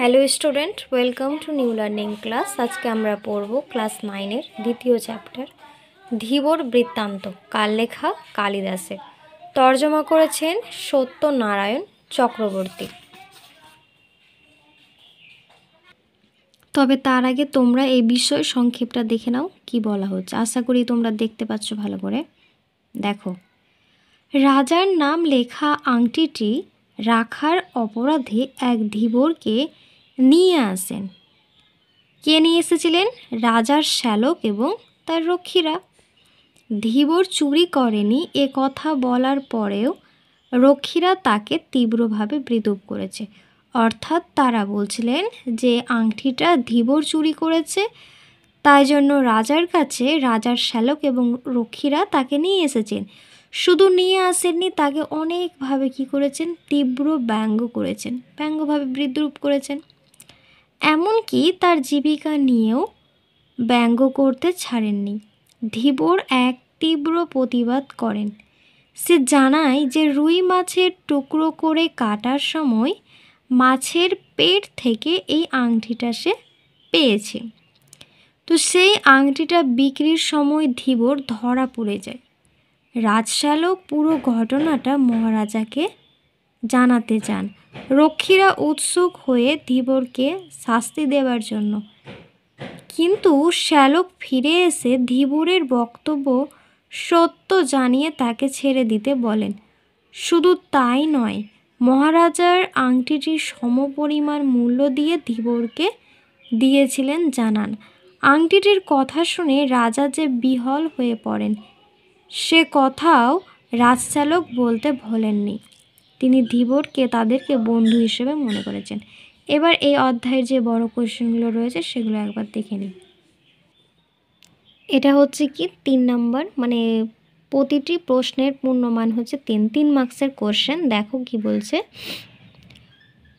Hello student, welcome to new learning class. আজকে আমরা পড়ব ক্লাস 9-এর দ্বিতীয় চ্যাপ্টার ধীবর বৃত্তান্ত। কার লেখা? কালিদাসের। তর্জমা করেছেন সত্যনারায়ণ চক্রবর্তী। তবে তার আগে তোমরা এই বিষয় সংক্ষেপটা দেখে নাও, কি বলা হচ্ছে। আশা করি তোমরা দেখতে পাচ্ছ ভালো করে। দেখো, রাজার নাম লেখা আংটিটি রাখার অপরাধে এক ধীবরকে নিয়ে আসেন। কে নিয়ে এসেছিলেন? রাজার শ্যালক এবং তার রক্ষীরা। ধীবর চুরি করেনি এ কথা বলার পরেও রক্ষীরা তাকে তীব্রভাবে বিদ্রূপ করেছে। অর্থাৎ তারা বলছিলেন যে আংটিটা ধীবর চুরি করেছে, তাই জন্য রাজার কাছে রাজার শ্যালক এবং রক্ষীরা তাকে নিয়ে এসেছেন। শুধু নিয়ে আসেননি, তাকে অনেকভাবে কী করেছেন? তীব্র ব্যঙ্গ করেছেন, ব্যঙ্গভাবে বিদ্রূপ করেছেন। এমনকি তার জীবিকা নিয়েও ব্যঙ্গ করতে ছাড়েননি। ধীবর এক তীব্র প্রতিবাদ করেন। সে জানায় যে রুই মাছের টুকরো করে কাটার সময় মাছের পেট থেকে এই আংটিটা সে পেয়েছে। তো সেই আংটিটা বিক্রির সময় ধীবর ধরা পড়ে যায়। রাজশ্যালক পুরো ঘটনাটা মহারাজাকে জানাতে চান। রক্ষীরা উৎসুক হয়ে ধীবরকে শাস্তি দেওয়ার জন্য, কিন্তু শ্যালক ফিরে এসে ধীবরের বক্তব্য সত্য জানিয়ে তাকে ছেড়ে দিতে বলেন। শুধু তাই নয়, মহারাজার আংটিটির সমপরিমাণ মূল্য দিয়ে ধীবরকে দিয়েছিলেন জানান। আংটিটির কথা শুনে রাজা যে বিহ্বল হয়ে পড়েন, সে কথাও রাজশ্যালক বলতে ভোলেননি। তিনি ধীবরকে তাদেরকে বন্ধু হিসেবে মনে করেছেন। এবার এই অধ্যায়ের যে বড় কোয়েশ্চেনগুলো রয়েছে সেগুলো একবার দেখে নিই। এটা হচ্ছে কি 3 নম্বর, মানে প্রতিটি প্রশ্নের পূর্ণমান হচ্ছে 3 মার্কসের কোয়েশ্চেন। দেখো কি বলছে।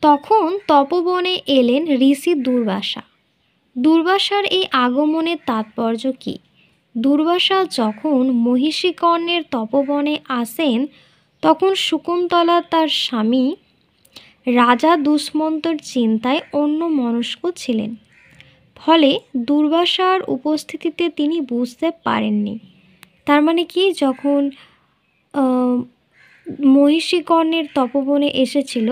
তখন তপবনে এলেন ঋষি দুর্বাসা। দুর্বাসার এই আগমনের তাৎপর্য কী? দুর্বাসা যখন মহিষীকর্ণের তপবনে আসেন, তখন শকুন্তলা তার স্বামী রাজা দুষ্মন্তর চিন্তায় অন্যমনস্ক ছিলেন। ফলে দুর্বাসার উপস্থিতিতে তিনি বুঝতে পারেননি। তার মানে কি, যখন মহিষীকর্ণের তপবনে এসেছিল,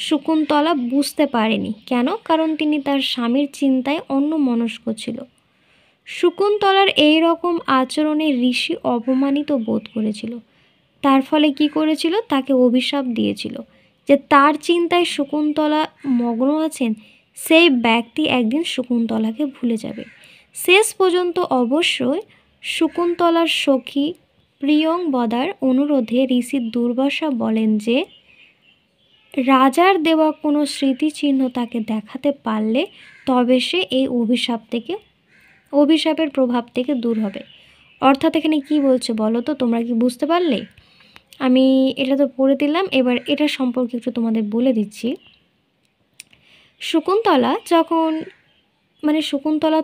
শকুন্তলা বুঝতে পারেনি। কেন? কারণ তিনি তার স্বামীর চিন্তায় অন্যমনস্ক ছিল। শকুন্তলার এই রকম আচরণে ঋষি অপমানিত বোধ করেছিল। তার ফলে কি করেছিল? তাকে অভিশাপ দিয়েছিল যে তার চিন্তায় শকুন্তলা মগ্ন আছেন, সেই ব্যক্তি একদিন শকুন্তলাকে ভুলে যাবে। শেষ পর্যন্ত অবশ্যই শকুন্তলার সখী প্রিয়ংবদার অনুরোধে ঋষি দুর্বাসা বলেন যে রাজার দেওয়া কোনো স্মৃতিচিহ্ন তাকে দেখাতে পারলে তবে সে এই অভিশাপের প্রভাব থেকে দূর হবে। অর্থাৎ এখানে কি বলছে বলো তো, তোমরা কি বুঝতে পারলে? আমি এটা তো পড়ে দিলাম, এবার এটা সম্পর্কে একটু তোমাদের বলে দিচ্ছি। শকুন্তলা যখন শকুন্তলা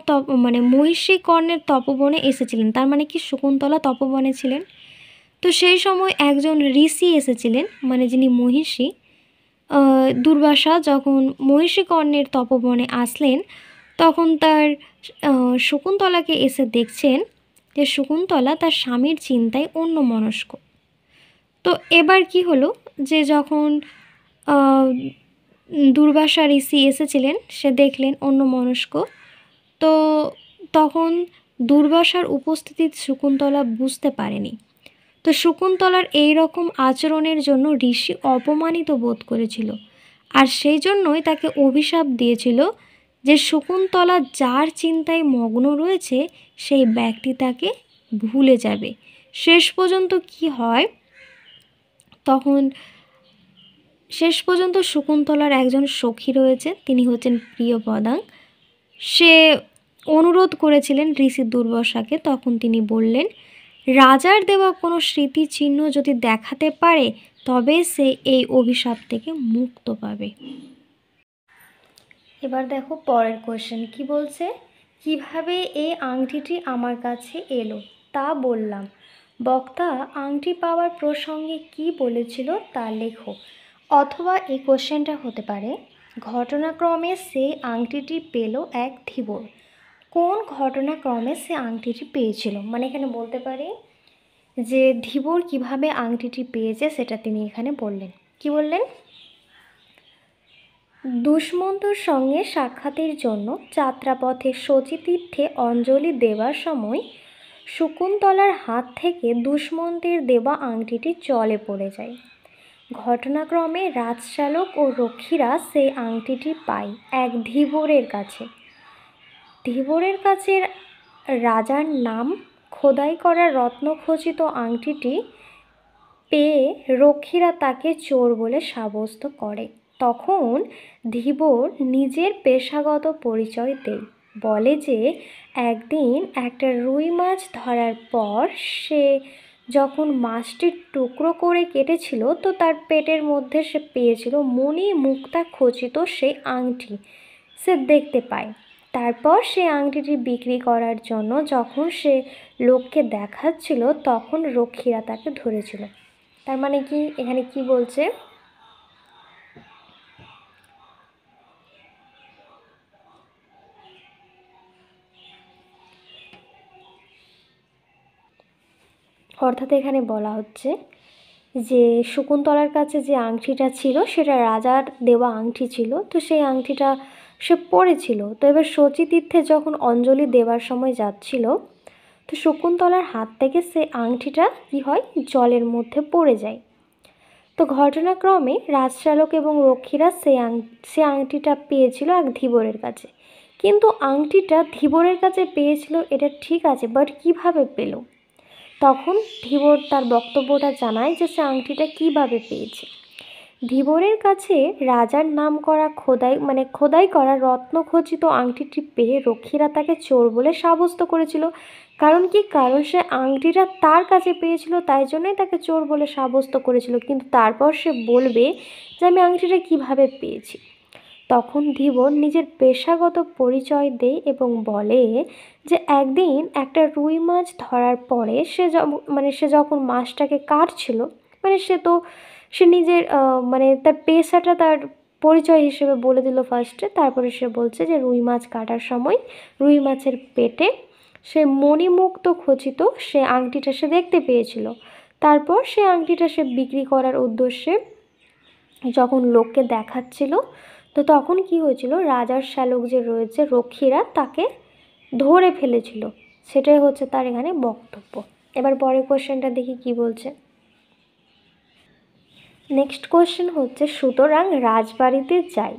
মহিষীকর্ণের তপবনে এসেছিলেন, তার মানে কি শকুন্তলা তপবনে ছিলেন। তো সেই সময় একজন ঋষি এসেছিলেন, যিনি মহিষী। দুর্বাসা যখন মহিষীকর্ণের তপবনে আসলেন, তখন তার শকুন্তলাকে এসে দেখছেন যে শকুন্তলা তার স্বামীর চিন্তায় অন্যমনস্ক। তো এবার কি হলো, যে যখন দুর্বাসা ঋষি এসেছিলেন, সে দেখলেন অন্যমনস্ক। তো তখন দুর্বাসার উপস্থিতি শকুন্তলা বুঝতে পারেনি। তো শকুন্তলার এই রকম আচরণের জন্য ঋষি অপমানিত বোধ করেছিল, আর সেই জন্যই তাকে অভিশাপ দিয়েছিল যে শকুন্তলা যার চিন্তায় মগ্ন রয়েছে সেই ব্যক্তি তাকে ভুলে যাবে। শেষ পর্যন্ত কি হয়, তখন শেষ পর্যন্ত শকুন্তলার একজন সখী রয়েছে, তিনি হচ্ছেন প্রিয়পদাং। সে অনুরোধ করেছিলেন ঋষি দুর্বাসাকে, তখন তিনি বললেন রাজার দেওয়া কোনো স্মৃতিচিহ্ন যদি দেখাতে পারে তবে সে এই অভিশাপ থেকে মুক্ত পাবে। এবার দেখো পরের কোয়েশ্চেন কি বলছে। কিভাবে এই আংটিটি আমার কাছে এলো তা বললাম। বক্তা আংটি পাওয়ার প্রসঙ্গে কি বলেছিল তা লেখো। অথবা এই কোয়েশ্চেনটা হতে পারে ঘটনাক্রমে সেই আংটিটি পেল এক ধীবর। কোন ঘটনাক্রমে সে আংটিটি পেয়েছিল, মানে এখানে বলতে পারি যে ধীবর কিভাবে আংটিটি পেয়েছে সেটা তিনি এখানে বললেন। কি বললেন? দুষ্মন্তর সঙ্গে সাক্ষাতের জন্য যাত্রাপথে শচীতীর্থে অঞ্জলি দেবার সময় শকুন্তলার হাত থেকে দুষ্মন্তের দেওয়া আংটিটি জলে পড়ে যায়। ঘটনাক্রমে রাজশ্যালক ও রক্ষীরা সেই আংটিটি পায় এক ধীবরের কাছে। ধীবরের কাছে রাজার নাম খোদাই করা রত্নখচিত আংটিটি পেয়ে রক্ষীরা তাকে চোর বলে সাব্যস্ত করে। তখন ধীবর নিজের পেশাগত পরিচয় দেয়, বলে যে একদিন একটা রুই মাছ ধরার পর সে যখন মাছটির টুকরো করে কেটেছিল তো তার পেটের মধ্যে সে পেয়েছিল মণি মুক্তা খচিত সেই আংটি সে দেখতে পায়। তারপর সে আংটিটি বিক্রি করার জন্য যখন সে লোককে দেখাচ্ছিল তখন রক্ষীরা তাকে ধরেছিল। তার মানে কি এখানে কি বলছে? অর্থাৎ এখানে বলা হচ্ছে যে শকুন্তলার কাছে যে আংটিটা ছিল সেটা রাজার দেওয়া আংটি ছিল, তো সেই আংটিটা সে পরেছিল। তো এবার শচীতীর্থে যখন অঞ্জলি দেওয়ার সময় যাচ্ছিল তো শকুন্তলার হাত থেকে সে আংটিটা কি হয়, জলের মধ্যে পড়ে যায়। তো ঘটনাক্রমে রাজশ্যালক এবং রক্ষীরা সে আংটিটা পেয়েছিল এক ধীবরের কাছে। কিন্তু আংটিটা ধীবরের কাছে পেয়েছিল এটা ঠিক আছে, বাট কিভাবে পেল? তখন ধীবর তার বক্তব্যটা জানায় যে সে আংটিটা কিভাবে পেয়েছে। ধীবরের কাছে রাজার নাম করা খোদাই করা রত্নখচিত আংটিটি পেয়ে রক্ষীরা তাকে চোর বলে সাব্যস্ত করেছিল। কারণ কি? কারণ সে আংটিটা তার কাছে পেয়েছিল, তাই জন্যই তাকে চোর বলে সাব্যস্ত করেছিল। কিন্তু তারপর সে বলবে যে আমি আংটিটা কিভাবে পেয়েছি। তখন ধীবর নিজের পেশাগত পরিচয় দেয় এবং বলে যে একদিন একটা রুই মাছ ধরার পরে সে যখন মাছটাকে কাটছিল, সে নিজের তার পেশাটা তার পরিচয় হিসেবে বলে দিল ফার্স্টে। তারপরে সে বলছে যে রুই মাছ কাটার সময় রুই মাছের পেটে সে মণিমুক্ত খচিত সে আংটিটা সে দেখতে পেয়েছিল। তারপর সে আংটিটা সে বিক্রি করার উদ্দেশ্যে যখন লোককে দেখাচ্ছিল তো তখন কি হয়েছিল, রাজার শ্যালক যে রয়েছে রক্ষীরা তাকে ধরে ফেলেছিল। সেটাই হচ্ছে তার এখানে বক্তব্য। এবার পরের কোশ্চেনটা দেখি কি বলছে। নেক্সট কোশ্চেন হচ্ছে সুতরাং রাজবাড়িতে যাই।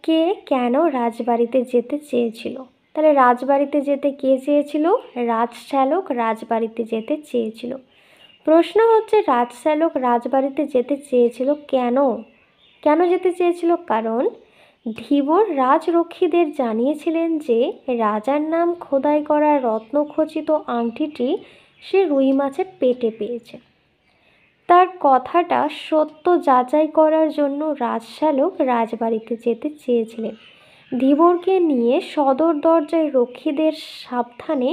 কে কেন রাজবাড়িতে যেতে চেয়েছিল? তাহলে রাজবাড়িতে যেতে কে চেয়েছিল? রাজশ্যালক রাজবাড়িতে যেতে চেয়েছিল। প্রশ্ন হচ্ছে রাজশ্যালক রাজবাড়িতে যেতে চেয়েছিল কেন? কেন যেতে চেয়েছিল? কারণ ধীবর রাজরক্ষীদের জানিয়েছিলেন যে রাজার নাম খোদাই করা রত্নখচিত আংটিটি সে রুই মাছের পেটে পেয়েছে। তার কথাটা সত্য যাচাই করার জন্য রাজশ্যালক রাজবাড়িতে যেতে চেয়েছিলেন। ধীবরকে নিয়ে সদর দরজায় রক্ষীদের সাবধানে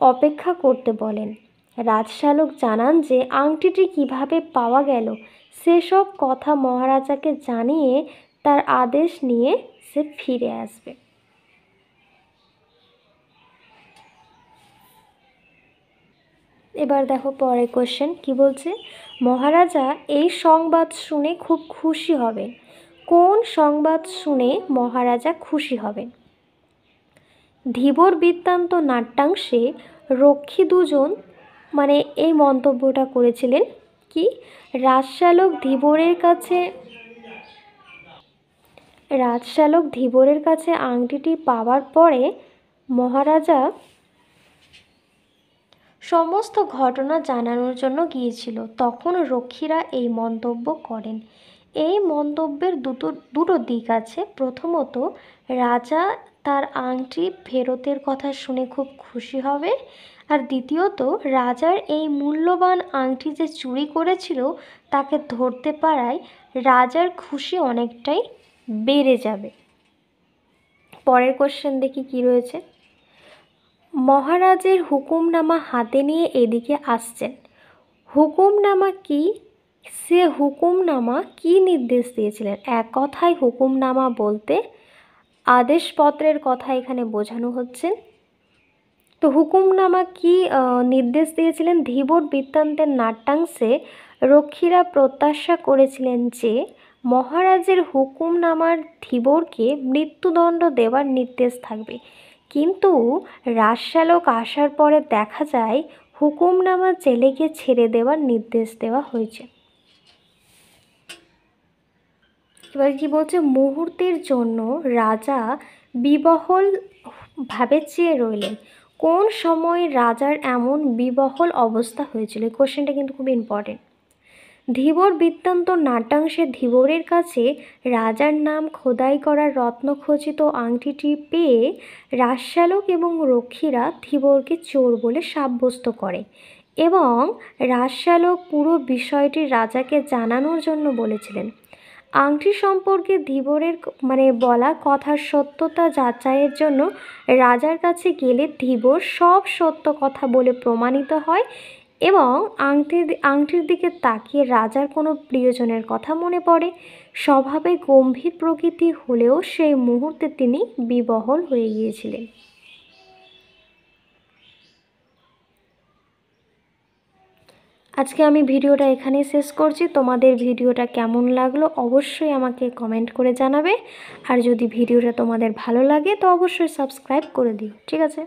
অপেক্ষা করতে বলেন। রাজশ্যালক জানান যে আংটিটি কিভাবে পাওয়া গেল সেসব কথা মহারাজাকে জানিয়ে তার আদেশ নিয়ে সে ফিরে আসবে। এবার দেখো পরের কোশ্চেন কি বলছে। মহারাজা এই সংবাদ শুনে খুব খুশি হবেন। কোন সংবাদ শুনে মহারাজা খুশি হবেন? ধীবর বৃত্তান্ত নাট্যাংশে রক্ষী দুজন এই মন্তব্যটা করেছিলেন কি, রাজশ্যালক ধীবরের কাছে আংটিটি পাওয়ার পরে মহারাজা সমস্ত ঘটনা জানানোর জন্য গিয়েছিল। তখন রক্ষীরা এই মন্তব্য করেন। এই মন্তব্যের দুটো দিক আছে। প্রথমত, রাজা তার আংটি ফেরতের কথা শুনে খুব খুশি হবে, আর দ্বিতীয়ত রাজার এই মূল্যবান আংটি যে চুরি করেছিল তাকে ধরতে পারায় রাজার খুশি অনেকটাই বেড়ে যাবে। পরের কোশ্চেন দেখি কি রয়েছে। মহারাজের হুকুমনামা হাতে নিয়ে এদিকে আসছেন। হুকুমনামা কি সে হুকুমনামা কি নির্দেশ দিয়েছিলেন? এক কথায় হুকুমনামা বলতে আদেশপত্রের কথা এখানে বোঝানো হচ্ছে। তো হুকুমনামা কি নির্দেশ দিয়েছিলেন? ধীবর বৃত্তান্তের নাট্যাংশে রক্ষীরা প্রত্যাশা করেছিলেন যে মহারাজের হুকুমনামার ধীবরকে মৃত্যুদণ্ড দেওয়ার নির্দেশ থাকবে, কিন্তু রাজশ্যালক আসার পরে দেখা যায় হুকুমনামা জেলেকে ছেড়ে দেওয়ার নির্দেশ দেওয়া হয়েছে। এবার কি বলছে? মুহূর্তের জন্য রাজা বিবহল ভাবে চেয়ে রইলেন। কোন সময় রাজার এমন বিবহল অবস্থা হয়েছিল? এই কোশ্চেনটা কিন্তু খুব ইম্পর্টেন্ট। ধীবর বৃত্তান্ত নাট্যাংশে ধীবরের কাছে রাজার নাম খোদাই করা রত্নখচিত আংটিটি পেয়ে রাজশ্যালক এবং রক্ষীরা ধীবরকে চোর বলে সাব্যস্ত করে এবং রাজশ্যালক পুরো বিষয়টি রাজাকে জানানোর জন্য বলেছিলেন। আংটি সম্পর্কে ধীবরের বলা কথার সত্যতা যাচাইয়ের জন্য রাজার কাছে গেলে ধীবর সব সত্য কথা বলে প্রমাণিত হয় এবং আংটির দিকে তাকিয়ে রাজার কোনো প্রিয়জনের কথা মনে পড়ে। স্বভাবে গম্ভীর প্রকৃতি হলেও সেই মুহূর্তে তিনি বিবহল হয়ে গিয়েছিলেন। আজকে আমি ভিডিওটা এখানেই শেষ করছি। তোমাদের ভিডিওটা কেমন লাগলো অবশ্যই আমাকে কমেন্ট করে জানাবে, আর যদি ভিডিওটা তোমাদের ভালো লাগে তো অবশ্যই সাবস্ক্রাইব করে দিও। ঠিক আছে?